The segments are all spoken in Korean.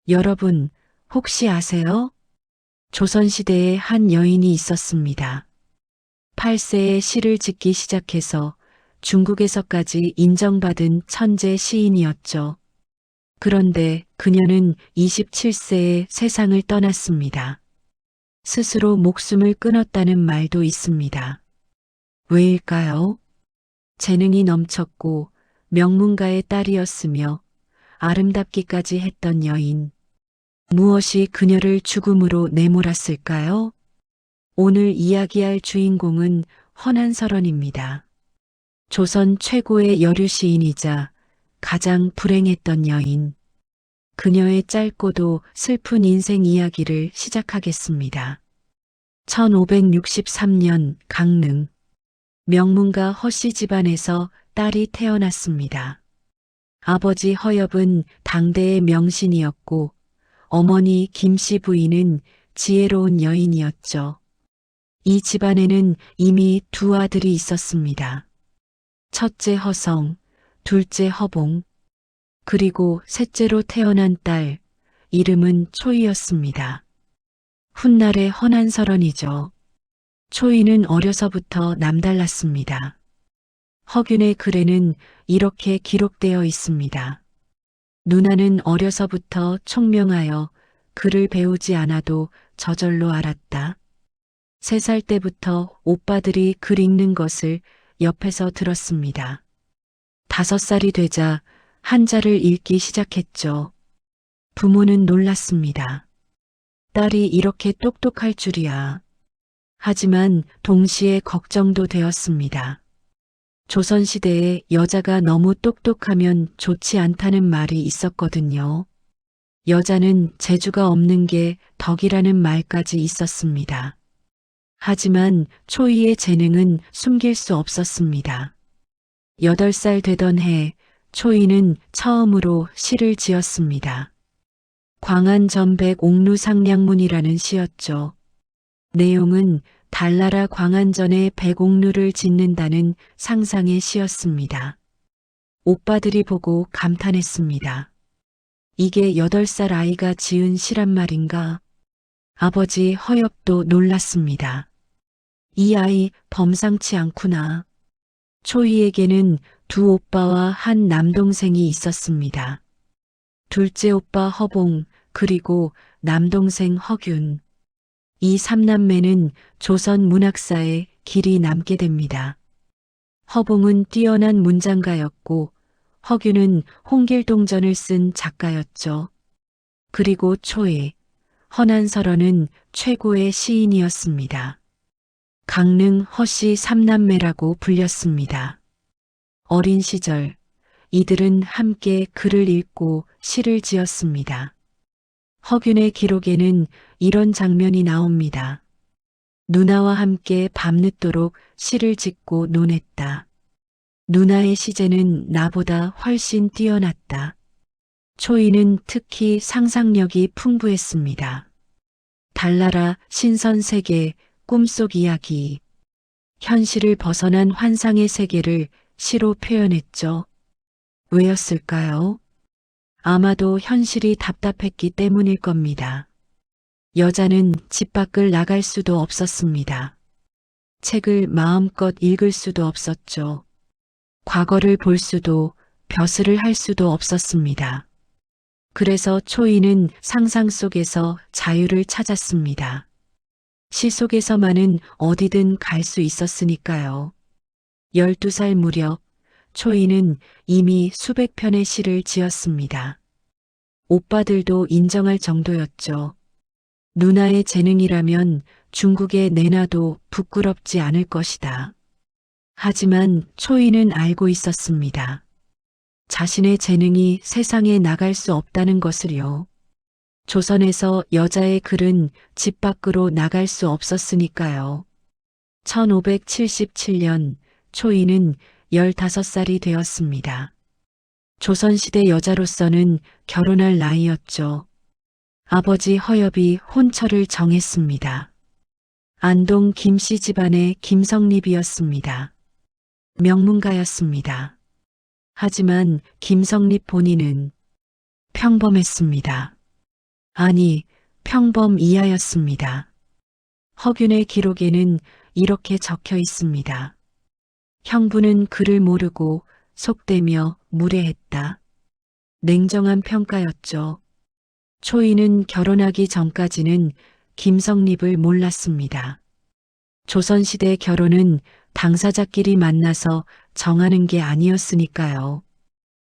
여러분, 혹시 아세요? 조선시대에 한 여인이 있었습니다. 8세에 시를 짓기 시작해서 중국에서까지 인정받은 천재 시인이었죠. 그런데 그녀는 27세에 세상을 떠났습니다. 스스로 목숨을 끊었다는 말도 있습니다. 왜일까요? 재능이 넘쳤고 명문가의 딸이었으며 아름답기까지 했던 여인. 무엇이 그녀를 죽음으로 내몰았을까요? 오늘 이야기할 주인공은 헌안설원입니다. 조선 최고의 여류 시인이자 가장 불행했던 여인. 그녀의 짧고도 슬픈 인생 이야기를 시작하겠습니다. 1563년 강릉. 명문가 허씨 집안에서 딸이 태어났습니다. 아버지 허엽은 당대의 명신이었고 어머니 김씨 부인은 지혜로운 여인이었죠. 이 집안에는 이미 두 아들이 있었습니다. 첫째 허성, 둘째 허봉, 그리고 셋째로 태어난 딸, 이름은 초이였습니다. 훗날의 헌안설원이죠. 초이는 어려서부터 남달랐습니다. 허균의 글에는 이렇게 기록되어 있습니다. 누나는 어려서부터 총명하여 글을 배우지 않아도 저절로 알았다. 3살 때부터 오빠들이 글 읽는 것을 옆에서 들었습니다. 5살이 되자 한자를 읽기 시작했죠. 부모는 놀랐습니다. 딸이 이렇게 똑똑할 줄이야. 하지만 동시에 걱정도 되었습니다. 조선시대에 여자가 너무 똑똑하면 좋지 않다는 말이 있었거든요. 여자는 재주가 없는 게 덕이라는 말까지 있었습니다. 하지만 초이의 재능은 숨길 수 없었습니다. 8살 되던 해 초이는 처음으로 시를 지었습니다. 광안전백 옥루상량문이라는 시였죠. 내용은 달나라 광안전에 백옥루를 짓는다는 상상의 시였습니다. 오빠들이 보고 감탄했습니다. 이게 8살 아이가 지은 시란 말인가? 아버지 허엽도 놀랐습니다. 이 아이 범상치 않구나. 초이에게는 두 오빠와 한 남동생이 있었습니다. 둘째 오빠 허봉, 그리고 남동생 허균. 이 3남매는 조선 문학사에 길이 남게 됩니다. 허봉은 뛰어난 문장가였고 허균은 홍길동전을 쓴 작가였죠. 그리고 초이, 헌안설원은 최고의 시인이었습니다. 강릉 허씨 3남매라고 불렸습니다. 어린 시절 이들은 함께 글을 읽고 시를 지었습니다. 허균의 기록에는 이런 장면이 나옵니다. 누나와 함께 밤늦도록 시를 짓고 논했다. 누나의 시제는 나보다 훨씬 뛰어났다. 초이는 특히 상상력이 풍부했습니다. 달나라 신선세계, 꿈속 이야기, 현실을 벗어난 환상의 세계를 시로 표현했죠. 왜였을까요? 아마도 현실이 답답했기 때문일 겁니다. 여자는 집 밖을 나갈 수도 없었습니다. 책을 마음껏 읽을 수도 없었죠. 과거를 볼 수도 벼슬을 할 수도 없었습니다. 그래서 초이는 상상 속에서 자유를 찾았습니다. 시 속에서만은 어디든 갈 수 있었으니까요. 12살 무렵 초이는 이미 수백 편의 시를 지었습니다. 오빠들도 인정할 정도였죠. 누나의 재능이라면 중국에 내놔도 부끄럽지 않을 것이다. 하지만 초이는 알고 있었습니다. 자신의 재능이 세상에 나갈 수 없다는 것을요. 조선에서 여자의 글은 집 밖으로 나갈 수 없었으니까요. 1577년 초이는 15살이 되었습니다. 조선시대 여자로서는 결혼할 나이였죠. 아버지 허엽이 혼처를 정했습니다. 안동 김씨 집안의 김성립이었습니다. 명문가였습니다. 하지만 김성립 본인은 평범했습니다. 아니, 평범 이하였습니다. 허균의 기록에는 이렇게 적혀 있습니다. 형부는 그를 모르고 속되며 무례했다. 냉정한 평가였죠. 초이는 결혼하기 전까지는 김성립을 몰랐습니다. 조선시대 결혼은 당사자끼리 만나서 정하는 게 아니었으니까요.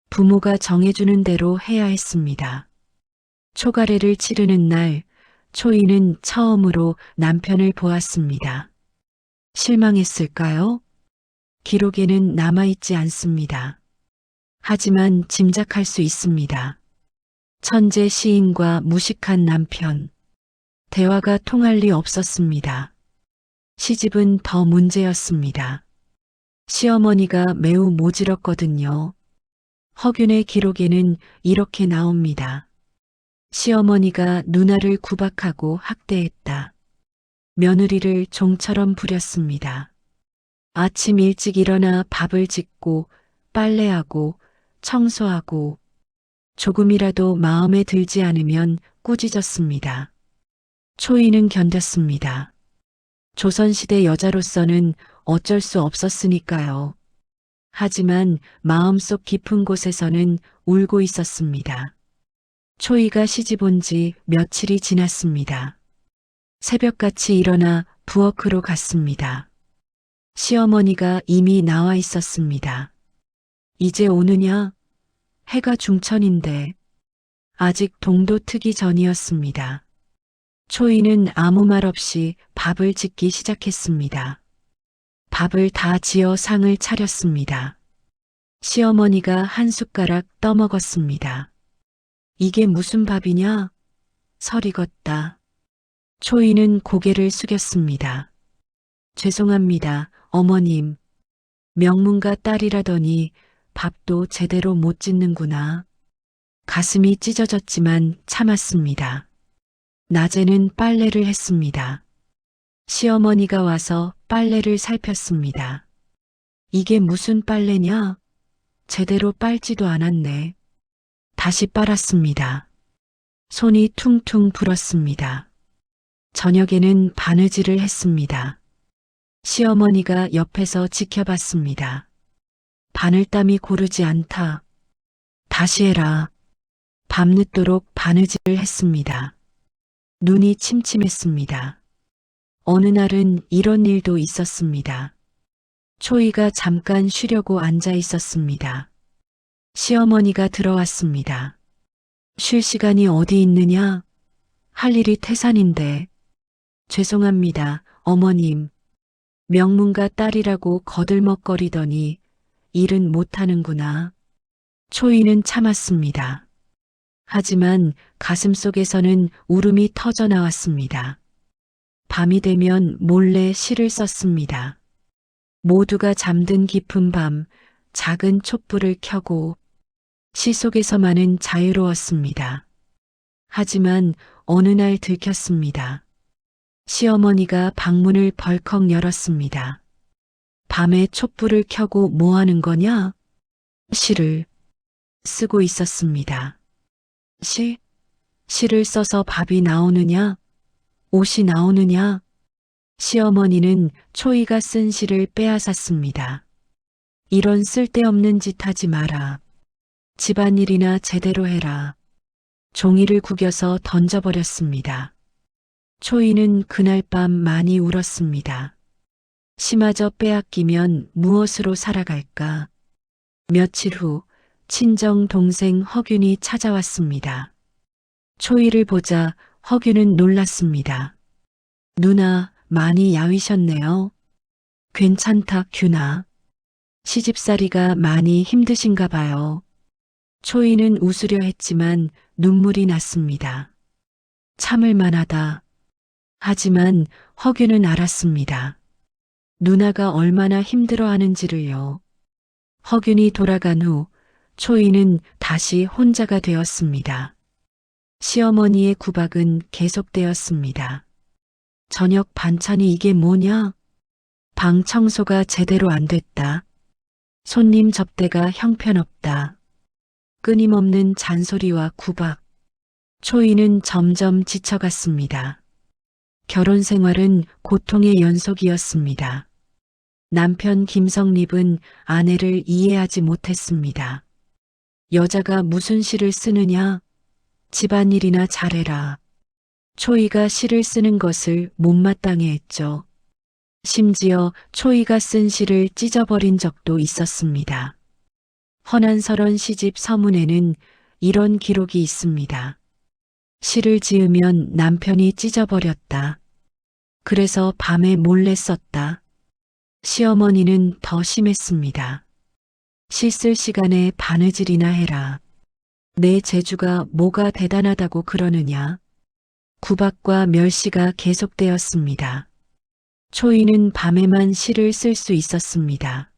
부모가 정해주는 대로 해야 했습니다. 초가래를 치르는 날, 초이는 처음으로 남편을 보았습니다. 실망했을까요? 기록에는 남아있지 않습니다. 하지만 짐작할 수 있습니다. 천재 시인과 무식한 남편. 대화가 통할 리 없었습니다. 시집은 더 문제였습니다. 시어머니가 매우 모질었거든요. 허균의 기록에는 이렇게 나옵니다. 시어머니가 누나를 구박하고 학대했다. 며느리를 종처럼 부렸습니다. 아침 일찍 일어나 밥을 짓고 빨래하고 청소하고 조금이라도 마음에 들지 않으면 꾸짖었습니다. 초이는 견뎠습니다. 조선시대 여자로서는 어쩔 수 없었으니까요. 하지만 마음속 깊은 곳에서는 울고 있었습니다. 초이가 시집 온 지 며칠이 지났습니다. 새벽같이 일어나 부엌으로 갔습니다. 시어머니가 이미 나와 있었습니다. 이제 오느냐? 해가 중천인데 아직 동도 트기 전이었습니다. 초이는 아무 말 없이 밥을 짓기 시작했습니다. 밥을 다 지어 상을 차렸습니다. 시어머니가 한 숟가락 떠먹었습니다. 이게 무슨 밥이냐? 설익었다. 초이는 고개를 숙였습니다. 죄송합니다, 어머님. 명문가 딸이라더니 밥도 제대로 못 짓는구나. 가슴이 찢어졌지만 참았습니다. 낮에는 빨래를 했습니다. 시어머니가 와서 빨래를 살폈습니다. 이게 무슨 빨래냐? 제대로 빨지도 않았네. 다시 빨았습니다. 손이 퉁퉁 불었습니다. 저녁에는 바느질을 했습니다. 시어머니가 옆에서 지켜봤습니다. 바늘땀이 고르지 않다. 다시 해라. 밤늦도록 바느질을 했습니다. 눈이 침침했습니다. 어느 날은 이런 일도 있었습니다. 초이가 잠깐 쉬려고 앉아 있었습니다. 시어머니가 들어왔습니다. 쉴 시간이 어디 있느냐? 할 일이 태산인데. 죄송합니다, 어머님. 명문가 딸이라고 거들먹거리더니 일은 못하는구나. 초이는 참았습니다. 하지만 가슴속에서는 울음이 터져 나왔습니다. 밤이 되면 몰래 시를 썼습니다. 모두가 잠든 깊은 밤 작은 촛불을 켜고 시 속에서만은 자유로웠습니다. 하지만 어느 날 들켰습니다. 시어머니가 방문을 벌컥 열었습니다. 밤에 촛불을 켜고 뭐 하는 거냐? 시를 쓰고 있었습니다. 시를 써서 밥이 나오느냐? 옷이 나오느냐? 시어머니는 초이가 쓴 시를 빼앗았습니다. 이런 쓸데없는 짓 하지 마라. 집안일이나 제대로 해라. 종이를 구겨서 던져버렸습니다. 초이는 그날 밤 많이 울었습니다. 시마저 빼앗기면 무엇으로 살아갈까? 며칠 후 친정 동생 허균이 찾아왔습니다. 초이를 보자 허균은 놀랐습니다. 누나, 많이 야위셨네요. 괜찮다, 균아. 시집살이가 많이 힘드신가 봐요. 초이는 웃으려 했지만 눈물이 났습니다. 참을 만하다. 하지만 허균은 알았습니다. 누나가 얼마나 힘들어하는지를요. 허균이 돌아간 후 초이는 다시 혼자가 되었습니다. 시어머니의 구박은 계속되었습니다. 저녁 반찬이 이게 뭐냐? 방 청소가 제대로 안 됐다. 손님 접대가 형편없다. 끊임없는 잔소리와 구박. 초이는 점점 지쳐갔습니다. 결혼 생활은 고통의 연속이었습니다. 남편 김성립은 아내를 이해하지 못했습니다. 여자가 무슨 시를 쓰느냐? 집안일이나 잘해라. 초이가 시를 쓰는 것을 못마땅해 했죠. 심지어 초이가 쓴 시를 찢어버린 적도 있었습니다. 허난설원 시집 서문에는 이런 기록이 있습니다. 시를 지으면 남편이 찢어버렸다. 그래서 밤에 몰래 썼다. 시어머니는 더 심했습니다. 시 쓸 시간에 바느질이나 해라. 내 재주가 뭐가 대단하다고 그러느냐. 구박과 멸시가 계속되었습니다. 초이는 밤에만 시를 쓸 수 있었습니다.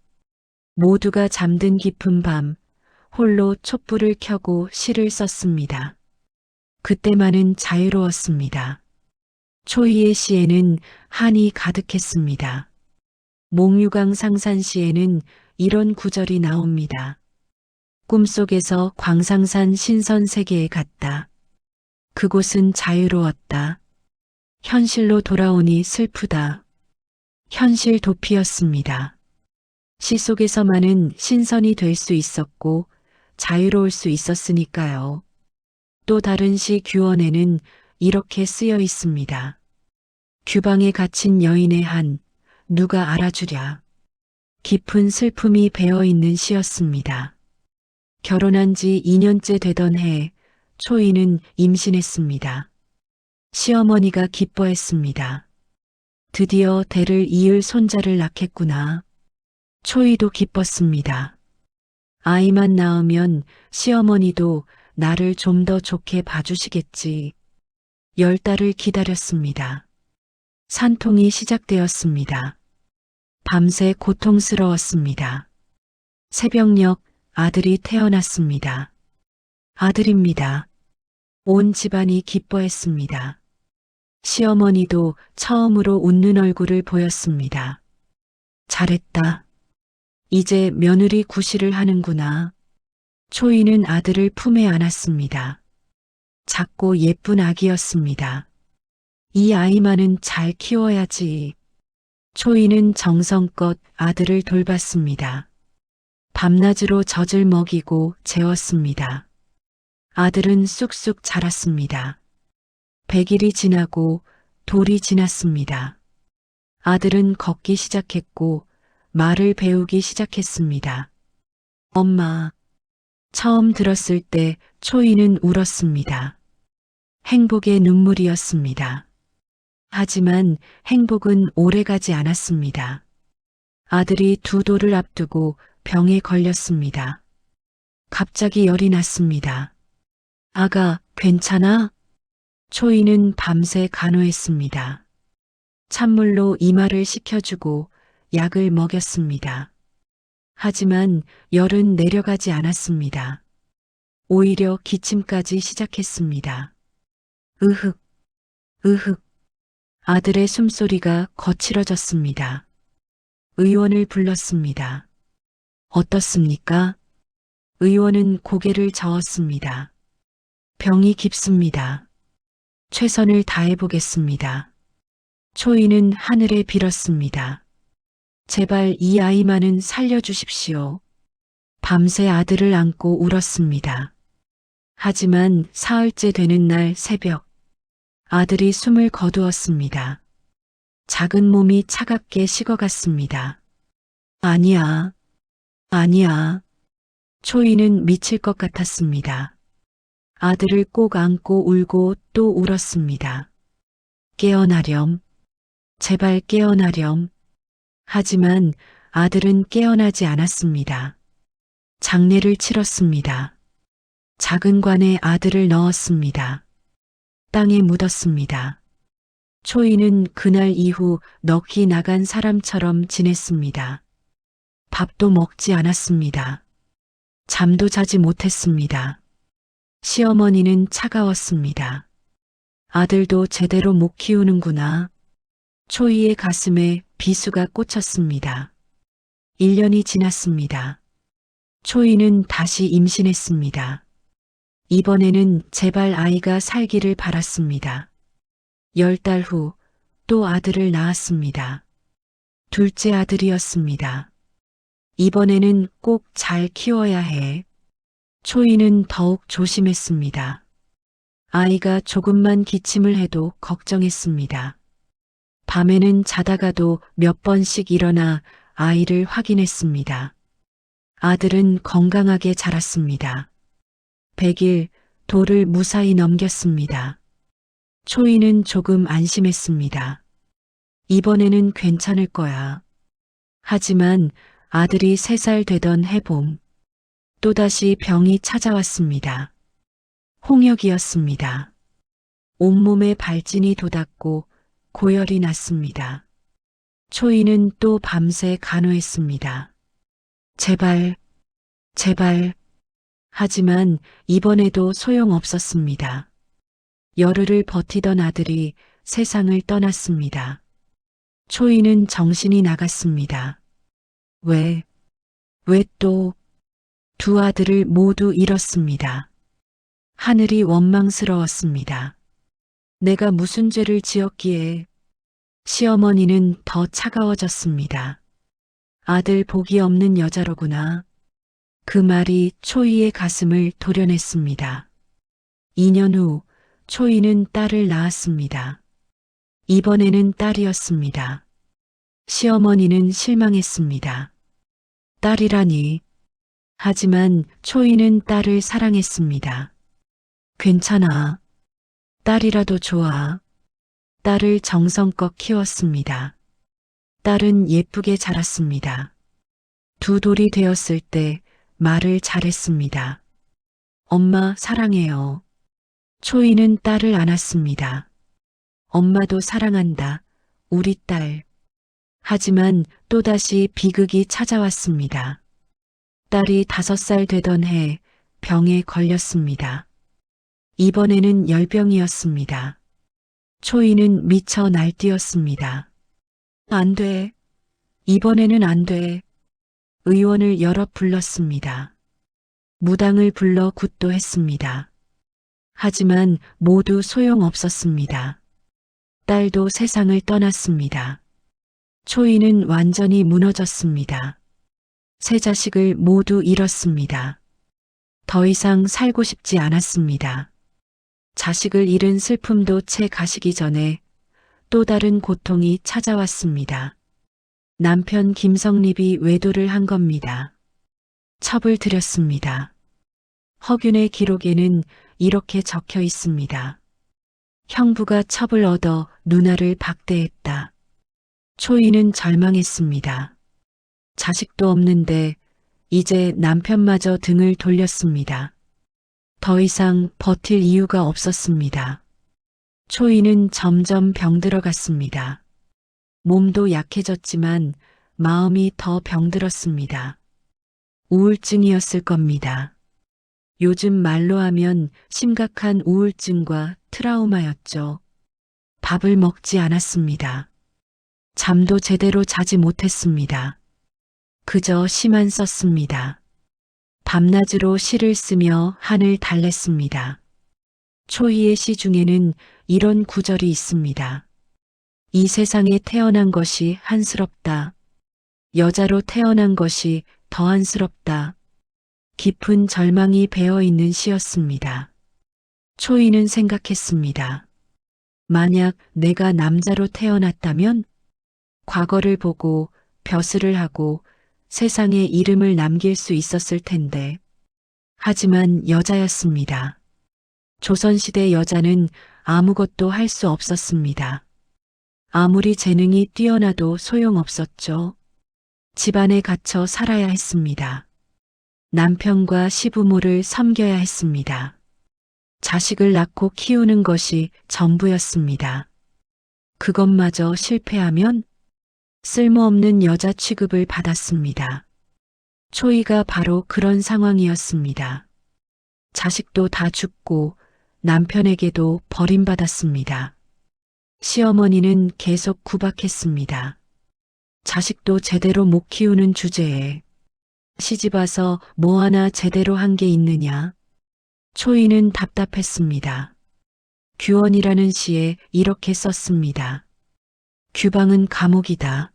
모두가 잠든 깊은 밤, 홀로 촛불을 켜고 시를 썼습니다. 그때만은 자유로웠습니다. 초이의 시에는 한이 가득했습니다. 몽유강 상산시에는 이런 구절이 나옵니다. 꿈속에서 광상산 신선세계에 갔다. 그곳은 자유로웠다. 현실로 돌아오니 슬프다. 현실 도피였습니다. 시 속에서만은 신선이 될 수 있었고 자유로울 수 있었으니까요. 또 다른 시 규원에는 이렇게 쓰여 있습니다. 규방에 갇힌 여인의 한 누가 알아주랴. 깊은 슬픔이 배어있는 시였습니다. 결혼한 지 2년째 되던 해에 초이는 임신했습니다. 시어머니가 기뻐했습니다. 드디어 대를 이을 손자를 낳겠구나. 초이도 기뻤습니다. 아이만 낳으면 시어머니도 나를 좀 더 좋게 봐주시겠지. 10달을 기다렸습니다. 산통이 시작되었습니다. 밤새 고통스러웠습니다. 새벽녘 아들이 태어났습니다. 아들입니다. 온 집안이 기뻐했습니다. 시어머니도 처음으로 웃는 얼굴을 보였습니다. 잘했다. 이제 며느리 구실을 하는구나. 초이는 아들을 품에 안았습니다. 작고 예쁜 아기였습니다. 이 아이만은 잘 키워야지. 초이는 정성껏 아들을 돌봤습니다. 밤낮으로 젖을 먹이고 재웠습니다. 아들은 쑥쑥 자랐습니다. 100일이 지나고 돌이 지났습니다. 아들은 걷기 시작했고 말을 배우기 시작했습니다. 엄마. 처음 들었을 때 초이는 울었습니다. 행복의 눈물이었습니다. 하지만 행복은 오래가지 않았습니다. 아들이 2돌을 앞두고 병에 걸렸습니다. 갑자기 열이 났습니다. 아가, 괜찮아? 초이는 밤새 간호했습니다. 찬물로 이마를 식혀주고 약을 먹였습니다. 하지만 열은 내려가지 않았습니다. 오히려 기침까지 시작했습니다. 으흑, 으흑. 아들의 숨소리가 거칠어졌습니다. 의원을 불렀습니다. 어떻습니까? 의원은 고개를 저었습니다. 병이 깊습니다. 최선을 다해보겠습니다. 초이는 하늘에 빌었습니다. 제발 이 아이만은 살려주십시오. 밤새 아들을 안고 울었습니다. 하지만 사흘째 되는 날 새벽, 아들이 숨을 거두었습니다. 작은 몸이 차갑게 식어갔습니다. 아니야, 아니야. 초이는 미칠 것 같았습니다. 아들을 꼭 안고 울고 또 울었습니다. 깨어나렴. 제발 깨어나렴. 하지만 아들은 깨어나지 않았습니다. 장례를 치렀습니다. 작은 관에 아들을 넣었습니다. 땅에 묻었습니다. 초이는 그날 이후 넋이 나간 사람처럼 지냈습니다. 밥도 먹지 않았습니다. 잠도 자지 못했습니다. 시어머니는 차가웠습니다. 아들도 제대로 못 키우는구나. 초이의 가슴에 비수가 꽂혔습니다. 1년이 지났습니다. 초이는 다시 임신했습니다. 이번에는 제발 아이가 살기를 바랐습니다. 10달 후 또 아들을 낳았습니다. 둘째 아들이었습니다. 이번에는 꼭 잘 키워야 해. 초이는 더욱 조심했습니다. 아이가 조금만 기침을 해도 걱정했습니다. 밤에는 자다가도 몇 번씩 일어나 아이를 확인했습니다. 아들은 건강하게 자랐습니다. 100일 도를 무사히 넘겼습니다. 초이는 조금 안심했습니다. 이번에는 괜찮을 거야. 하지만 아들이 3살 되던 해봄, 또다시 병이 찾아왔습니다. 홍역이었습니다. 온몸에 발진이 돋았고 고열이 났습니다. 초이는 또 밤새 간호했습니다. 제발, 제발. 하지만 이번에도 소용없었습니다. 열흘을 버티던 아들이 세상을 떠났습니다. 초이는 정신이 나갔습니다. 왜 또 두 아들을 모두 잃었습니다. 하늘이 원망스러웠습니다. 내가 무슨 죄를 지었기에. 시어머니는 더 차가워졌습니다. 아들 복이 없는 여자로구나. 그 말이 초이의 가슴을 도려냈습니다. 2년 후 초이는 딸을 낳았습니다. 이번에는 딸이었습니다. 시어머니는 실망했습니다. 딸이라니. 하지만 초이는 딸을 사랑했습니다. 괜찮아. 딸이라도 좋아. 딸을 정성껏 키웠습니다. 딸은 예쁘게 자랐습니다. 두 돌이 되었을 때 말을 잘했습니다. 엄마 사랑해요. 초이는 딸을 안았습니다. 엄마도 사랑한다. 우리 딸. 하지만 또다시 비극이 찾아왔습니다. 딸이 5살 되던 해 병에 걸렸습니다. 이번에는 열병이었습니다. 초이는 미쳐 날뛰었습니다. 안 돼. 이번에는 안 돼. 의원을 여러 불렀습니다. 무당을 불러 굿도 했습니다. 하지만 모두 소용없었습니다. 딸도 세상을 떠났습니다. 초이는 완전히 무너졌습니다. 세 자식을 모두 잃었습니다. 더 이상 살고 싶지 않았습니다. 자식을 잃은 슬픔도 채 가시기 전에 또 다른 고통이 찾아왔습니다. 남편 김성립이 외도를 한 겁니다. 첩을 들였습니다. 허균의 기록에는 이렇게 적혀 있습니다. 형부가 첩을 얻어 누나를 박대했다. 초이는 절망했습니다. 자식도 없는데 이제 남편마저 등을 돌렸습니다. 더 이상 버틸 이유가 없었습니다. 초이는 점점 병들어갔습니다. 몸도 약해졌지만 마음이 더 병들었습니다. 우울증이었을 겁니다. 요즘 말로 하면 심각한 우울증과 트라우마였죠. 밥을 먹지 않았습니다. 잠도 제대로 자지 못했습니다. 그저 시만 썼습니다. 밤낮으로 시를 쓰며 한을 달랬습니다. 초이의 시 중에는 이런 구절이 있습니다. 이 세상에 태어난 것이 한스럽다. 여자로 태어난 것이 더 한스럽다. 깊은 절망이 배어있는 시였습니다. 초이는 생각했습니다. 만약 내가 남자로 태어났다면 과거를 보고 벼슬을 하고 세상에 이름을 남길 수 있었을 텐데. 하지만 여자였습니다. 조선시대 여자는 아무것도 할 수 없었습니다. 아무리 재능이 뛰어나도 소용없었죠. 집안에 갇혀 살아야 했습니다. 남편과 시부모를 섬겨야 했습니다. 자식을 낳고 키우는 것이 전부였습니다. 그것마저 실패하면 쓸모없는 여자 취급을 받았습니다. 초이가 바로 그런 상황이었습니다. 자식도 다 죽고 남편에게도 버림받았습니다. 시어머니는 계속 구박했습니다. 자식도 제대로 못 키우는 주제에 시집 와서 뭐 하나 제대로 한 게 있느냐. 초이는 답답했습니다. 규언이라는 시에 이렇게 썼습니다. 규방은 감옥이다.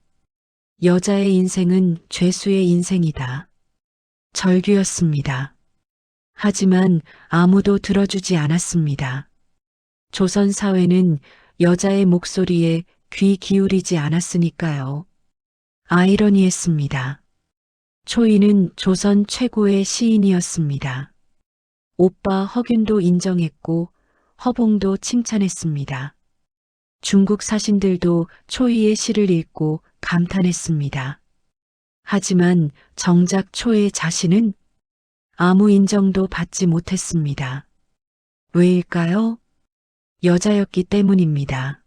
여자의 인생은 죄수의 인생이다. 절규였습니다. 하지만 아무도 들어주지 않았습니다. 조선 사회는 여자의 목소리에 귀 기울이지 않았으니까요. 아이러니했습니다. 초이는 조선 최고의 시인이었습니다. 오빠 허균도 인정했고 허봉도 칭찬했습니다. 중국 사신들도 초이의 시를 읽고 감탄했습니다. 하지만 정작 초의 자신은 아무 인정도 받지 못했습니다. 왜일까요? 여자였기 때문입니다.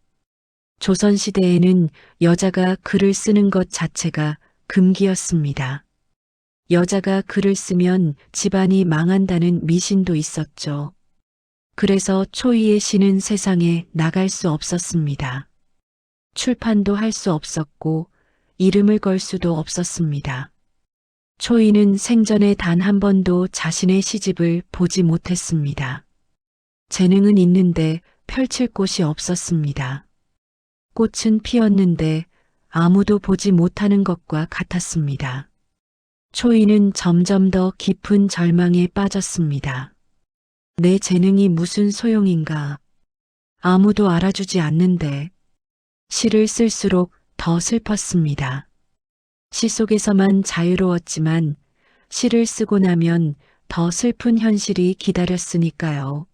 조선시대에는 여자가 글을 쓰는 것 자체가 금기였습니다. 여자가 글을 쓰면 집안이 망한다는 미신도 있었죠. 그래서 초이의 시는 세상에 나갈 수 없었습니다. 출판도 할 수 없었고 이름을 걸 수도 없었습니다. 초이는 생전에 단 한 번도 자신의 시집을 보지 못했습니다. 재능은 있는데 펼칠 곳이 없었습니다. 꽃은 피었는데 아무도 보지 못하는 것과 같았습니다. 초이는 점점 더 깊은 절망에 빠졌습니다. 내 재능이 무슨 소용인가? 아무도 알아주지 않는데. 시를 쓸수록 더 슬펐습니다. 시 속에서만 자유로웠지만 시를 쓰고 나면 더 슬픈 현실이 기다렸으니까요.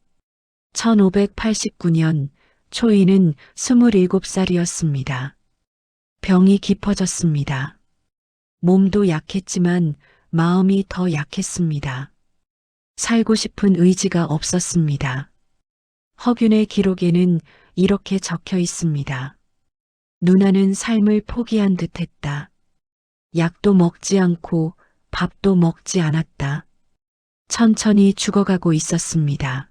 1589년 초이는 27살이었습니다. 병이 깊어졌습니다. 몸도 약했지만 마음이 더 약했습니다. 살고 싶은 의지가 없었습니다. 허균의 기록에는 이렇게 적혀 있습니다. 누나는 삶을 포기한 듯했다. 약도 먹지 않고 밥도 먹지 않았다. 천천히 죽어가고 있었습니다.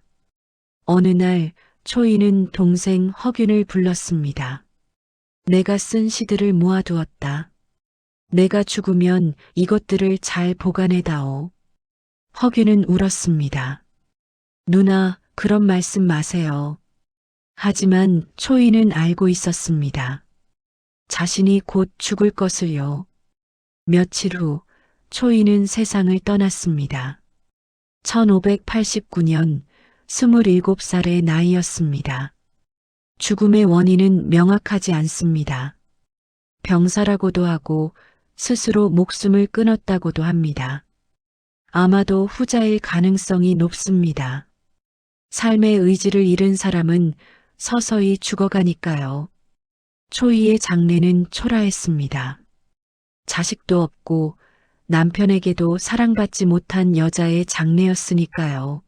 어느 날 초이는 동생 허균을 불렀습니다. 내가 쓴 시들을 모아두었다. 내가 죽으면 이것들을 잘 보관해다오. 허균은 울었습니다. 누나, 그런 말씀 마세요. 하지만 초이는 알고 있었습니다. 자신이 곧 죽을 것을요. 며칠 후 초이는 세상을 떠났습니다. 1589년 27살의 나이였습니다. 죽음의 원인은 명확하지 않습니다. 병사라고도 하고 스스로 목숨을 끊었다고도 합니다. 아마도 후자일 가능성이 높습니다. 삶의 의지를 잃은 사람은 서서히 죽어가니까요. 초이의 장래는 초라했습니다. 자식도 없고 남편에게도 사랑받지 못한 여자의 장래였으니까요.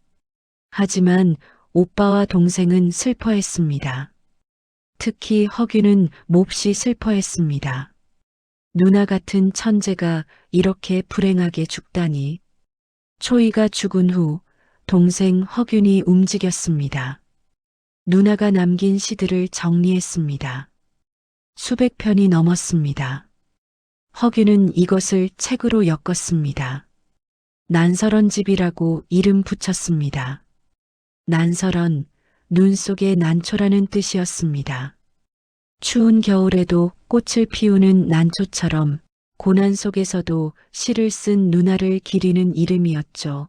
하지만 오빠와 동생은 슬퍼했습니다. 특히 허균은 몹시 슬퍼했습니다. 누나 같은 천재가 이렇게 불행하게 죽다니. 초이가 죽은 후 동생 허균이 움직였습니다. 누나가 남긴 시들을 정리했습니다. 수백 편이 넘었습니다. 허균은 이것을 책으로 엮었습니다. 난설원 집이라고 이름 붙였습니다. 난설원, 눈 속의 난초라는 뜻이었습니다. 추운 겨울에도 꽃을 피우는 난초처럼 고난 속에서도 시를 쓴 누나를 기리는 이름이었죠.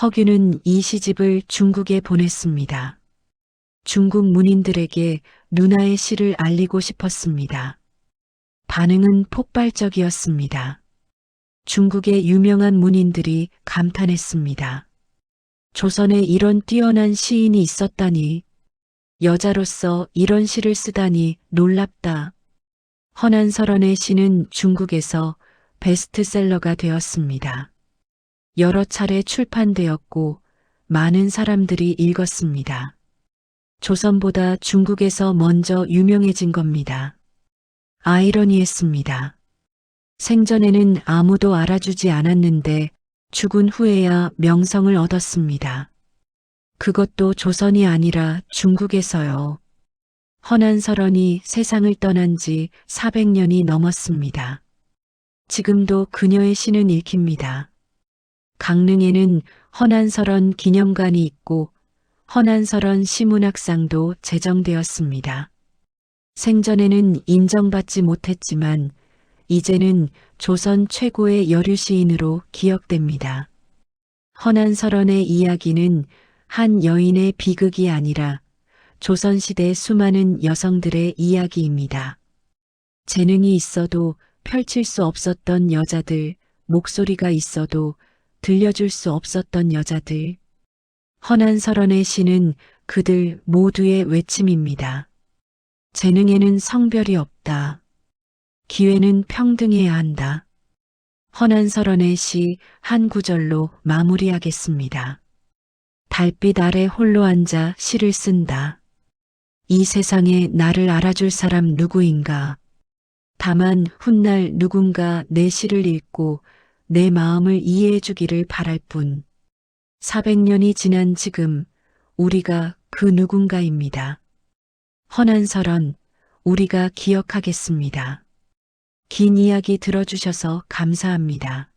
허균은 이 시집을 중국에 보냈습니다. 중국 문인들에게 누나의 시를 알리고 싶었습니다. 반응은 폭발적이었습니다. 중국의 유명한 문인들이 감탄했습니다. 조선에 이런 뛰어난 시인이 있었다니, 여자로서 이런 시를 쓰다니 놀랍다. 허난설원의 시는 중국에서 베스트셀러가 되었습니다. 여러 차례 출판되었고 많은 사람들이 읽었습니다. 조선보다 중국에서 먼저 유명해진 겁니다. 아이러니했습니다. 생전에는 아무도 알아주지 않았는데 죽은 후에야 명성을 얻었습니다. 그것도 조선이 아니라 중국에서요. 허난설원이 세상을 떠난 지 400년이 넘었습니다. 지금도 그녀의 시는 읽힙니다. 강릉에는 허난설원 기념관이 있고 허난설원 시문학상도 제정되었습니다. 생전에는 인정받지 못했지만 이제는 조선 최고의 여류 시인으로 기억됩니다. 허난설원의 이야기는 한 여인의 비극이 아니라 조선시대 수많은 여성들의 이야기입니다. 재능이 있어도 펼칠 수 없었던 여자들, 목소리가 있어도 들려줄 수 없었던 여자들. 허난설원의 시는 그들 모두의 외침입니다. 재능에는 성별이 없다. 기회는 평등해야 한다. 허난설원의 시 한 구절로 마무리하겠습니다. 달빛 아래 홀로 앉아 시를 쓴다. 이 세상에 나를 알아줄 사람 누구인가? 다만 훗날 누군가 내 시를 읽고 내 마음을 이해해 주기를 바랄 뿐. 400년이 지난 지금 우리가 그 누군가입니다. 허난설원, 우리가 기억하겠습니다. 긴 이야기 들어주셔서 감사합니다.